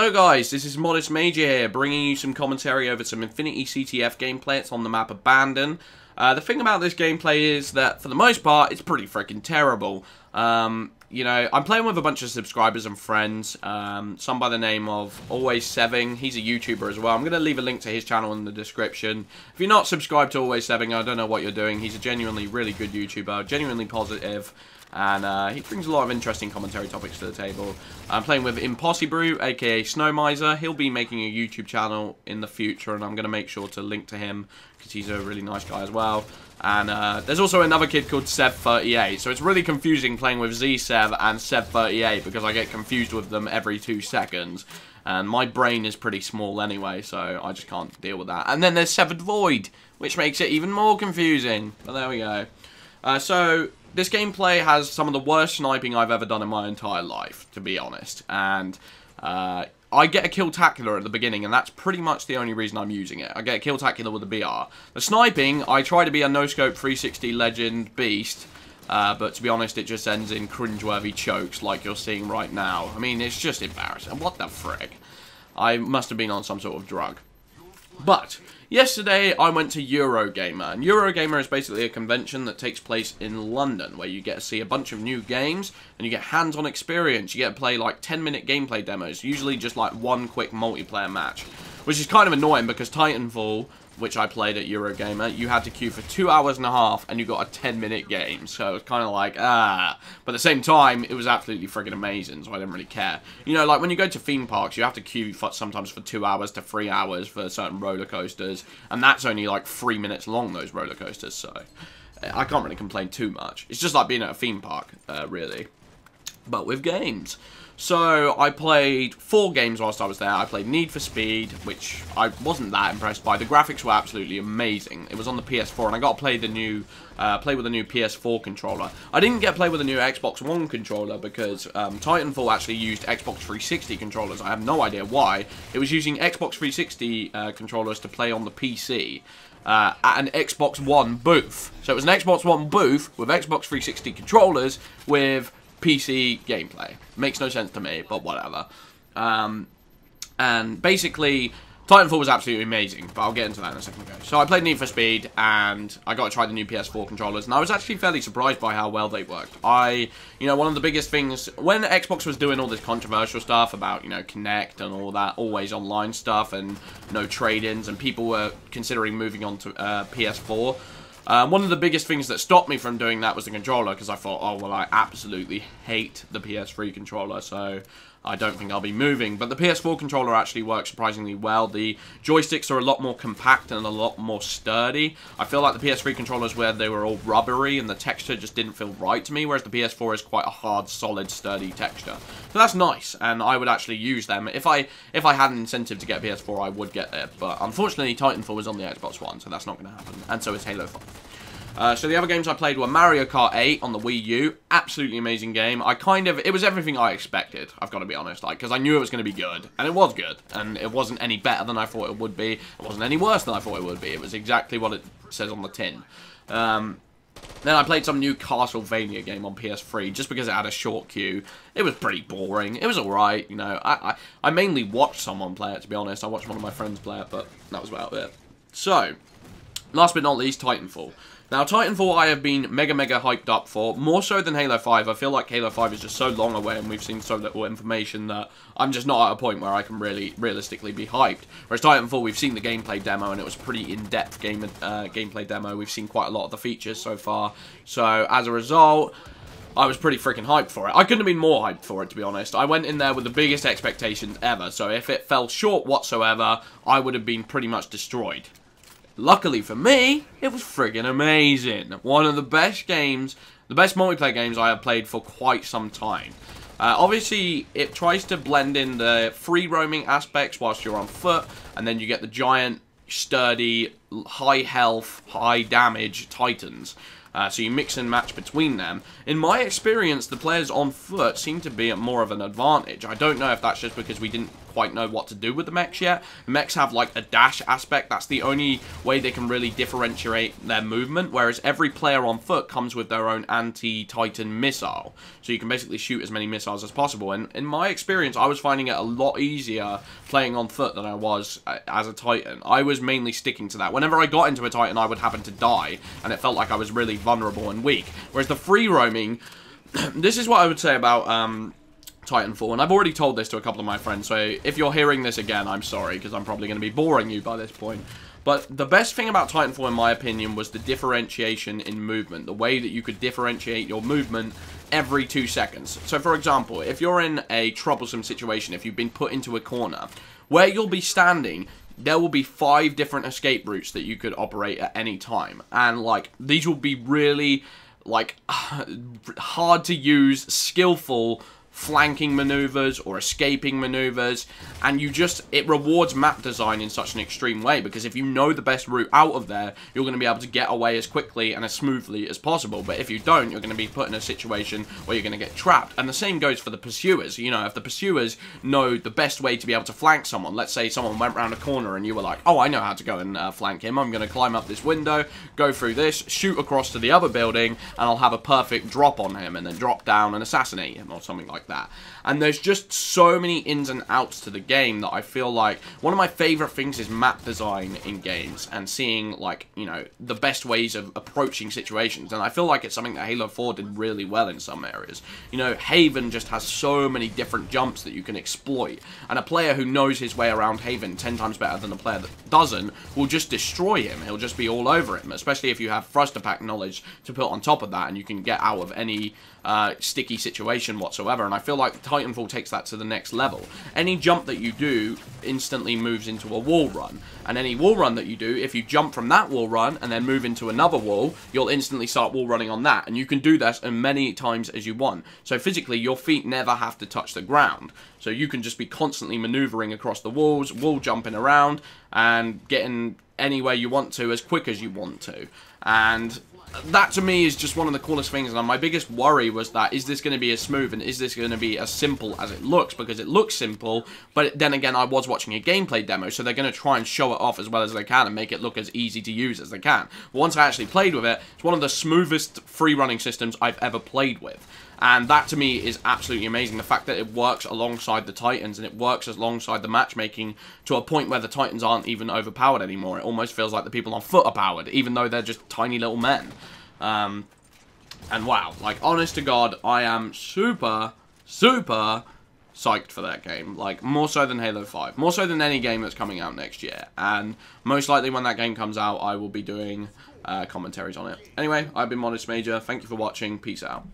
Hello guys, this is Modest Major here, bringing you some commentary over some Infinity CTF gameplay. It's on the map Abandon. The thing about this gameplay is that, for the most part, it's pretty freaking terrible. You know, I'm playing with a bunch of subscribers and friends, some by the name of Always Seving. He's a YouTuber as well. I'm going to leave a link to his channel in the description. If you're not subscribed to Always Seving, I don't know what you're doing. He's a genuinely really good YouTuber, genuinely positive. And he brings a lot of interesting commentary topics to the table. I'm playing with Impossibrew, aka Snow Miser. He'll be making a YouTube channel in the future, and I'm going to make sure to link to him, because he's a really nice guy as well. And there's also another kid called Sev38, so it's really confusing playing with Z-Sev and Sev38, because I get confused with them every 2 seconds. And my brain is pretty small anyway, so I just can't deal with that. And then there's Severed Void, which makes it even more confusing. But there we go. So this gameplay has some of the worst sniping I've ever done in my entire life, to be honest. And I get a Kill-tacular at the beginning, and that's pretty much the only reason I'm using it. I get a Kill-tacular with a BR. The sniping, I try to be a no-scope 360 legend beast, but to be honest, it just ends in cringeworthy chokes like you're seeing right now. I mean, it's just embarrassing. What the frick? I must have been on some sort of drug. But yesterday, I went to Eurogamer, and Eurogamer is basically a convention that takes place in London, where you get to see a bunch of new games, and you get hands-on experience. You get to play, like, 10-minute gameplay demos, usually just, like, one quick multiplayer match, which is kind of annoying, because Titanfall, which I played at Eurogamer, you had to queue for 2 hours and a half, and you got a 10-minute game, so it's kind of like, But at the same time, it was absolutely friggin' amazing, so I didn't really care. You know, like, when you go to theme parks, you have to queue for, sometimes for 2 hours to 3 hours for certain roller coasters, and that's only, like, 3 minutes long, those roller coasters, so I can't really complain too much. It's just like being at a theme park, really, but with games. So, I played 4 games whilst I was there. I played Need for Speed, which I wasn't that impressed by. The graphics were absolutely amazing. It was on the PS4, and I got to play the new, play with the new PS4 controller. I didn't get to play with the new Xbox One controller, because Titanfall actually used Xbox 360 controllers. I have no idea why. It was using Xbox 360 controllers to play on the PC. At an Xbox One booth. So it was an Xbox One booth with Xbox 360 controllers with PC gameplay. Makes no sense to me, but whatever. And basically, Titanfall was absolutely amazing, but I'll get into that in a second. So I played Need for Speed, and I got to try the new PS4 controllers, and I was actually fairly surprised by how well they worked. You know, one of the biggest things, when Xbox was doing all this controversial stuff about, you know, Kinect and all that, always online stuff, and no trade-ins, and people were considering moving on to PS4, one of the biggest things that stopped me from doing that was the controller, because I thought, oh, well, I absolutely hate the PS3 controller, so I don't think I'll be moving. But the PS4 controller actually works surprisingly well. The joysticks are a lot more compact and a lot more sturdy. I feel like the PS3 controllers, where they were all rubbery and the texture just didn't feel right to me, whereas the PS4 is quite a hard, solid, sturdy texture. So that's nice, and I would actually use them. If I had an incentive to get a PS4, I would get it. But unfortunately, Titanfall was on the Xbox One, so that's not going to happen. And so is Halo 5. So the other games I played were Mario Kart 8 on the Wii U. Absolutely amazing game. It was everything I expected, I've got to be honest, like, because I knew it was going to be good, and it was good, and it wasn't any better than I thought it would be. It wasn't any worse than I thought it would be. It was exactly what it says on the tin. Then I played some new Castlevania game on PS3, just because it had a short queue. It was pretty boring. It was alright, you know. I mainly watched someone play it, to be honest. I watched one of my friends play it, but that was about it. So, last but not least, Titanfall. Now, Titanfall I have been mega hyped up for, more so than Halo 5. I feel like Halo 5 is just so long away, and we've seen so little information that I'm just not at a point where I can really realistically be hyped. Whereas Titanfall, we've seen the gameplay demo, and it was a pretty in-depth gameplay demo. We've seen quite a lot of the features so far. So, as a result, I was pretty freaking hyped for it. I couldn't have been more hyped for it, to be honest. I went in there with the biggest expectations ever, so if it fell short whatsoever, I would have been pretty much destroyed. Luckily for me, it was friggin' amazing. One of the best games, the best multiplayer games I have played for quite some time. Obviously, it tries to blend in the free roaming aspects whilst you're on foot, and then you get the giant, sturdy, high health, high damage Titans. So you mix and match between them. In my experience, the players on foot seem to be at more of an advantage. I don't know if that's just because we didn't quite know what to do with the mechs yet. The mechs have like a dash aspect. That's the only way they can really differentiate their movement, whereas every player on foot comes with their own anti-Titan missile. So you can basically shoot as many missiles as possible. And in my experience, I was finding it a lot easier playing on foot than I was as a Titan. I was mainly sticking to that. Whenever I got into a Titan, I would happen to die, and it felt like I was really vulnerable and weak. Whereas the free roaming, this is what I would say about Titanfall, and I've already told this to a couple of my friends, so if you're hearing this again, I'm sorry, because I'm probably going to be boring you by this point. But the best thing about Titanfall, in my opinion, was the differentiation in movement. The way that you could differentiate your movement every 2 seconds. So, for example, if you're in a troublesome situation, if you've been put into a corner, where you'll be standing, there will be 5 different escape routes that you could operate at any time. And, like, these will be really, like, hard to use, skillful flanking maneuvers or escaping maneuvers, and it rewards map design in such an extreme way, because if you know the best route out of there, you're going to be able to get away as quickly and as smoothly as possible. But if you don't, you're going to be put in a situation where you're going to get trapped. And the same goes for the pursuers. You know, if the pursuers know the best way to be able to flank someone, let's say someone went around a corner and you were like, oh, I know how to go and flank him. I'm going to climb up this window, go through this, shoot across to the other building, and I'll have a perfect drop on him, and then drop down and assassinate him or something like that. And there's just so many ins and outs to the game that I feel like one of my favorite things is map design in games, and seeing, like, you know, the best ways of approaching situations. And I feel like it's something that Halo 4 did really well in some areas. You know, Haven just has so many different jumps that you can exploit, and a player who knows his way around Haven 10 times better than a player that doesn't will just destroy him. He'll just be all over him, especially if you have thruster pack knowledge to put on top of that, and you can get out of any sticky situation whatsoever. And I feel like Titanfall takes that to the next level. Any jump that you do instantly moves into a wall run, and any wall run that you do, if you jump from that wall run and then move into another wall, you'll instantly start wall running on that, and you can do that as many times as you want. So physically, your feet never have to touch the ground, so you can just be constantly maneuvering across the walls, wall jumping around, and getting anywhere you want to as quick as you want to. And that to me is just one of the coolest things, and my biggest worry was that, is this going to be as smooth and is this going to be as simple as it looks? Because it looks simple, but then again, I was watching a gameplay demo, so they're going to try and show it off as well as they can and make it look as easy to use as they can. But once I actually played with it, it's one of the smoothest free running systems I've ever played with. And that to me is absolutely amazing. The fact that it works alongside the Titans, and it works alongside the matchmaking to a point where the Titans aren't even overpowered anymore. It almost feels like the people on foot are powered, even though they're just tiny little men. And wow, like, honest to God, I am super, super psyched for that game. Like, more so than Halo 5. More so than any game that's coming out next year. And most likely when that game comes out, I will be doing commentaries on it. Anyway, I've been Modest Major. Thank you for watching. Peace out.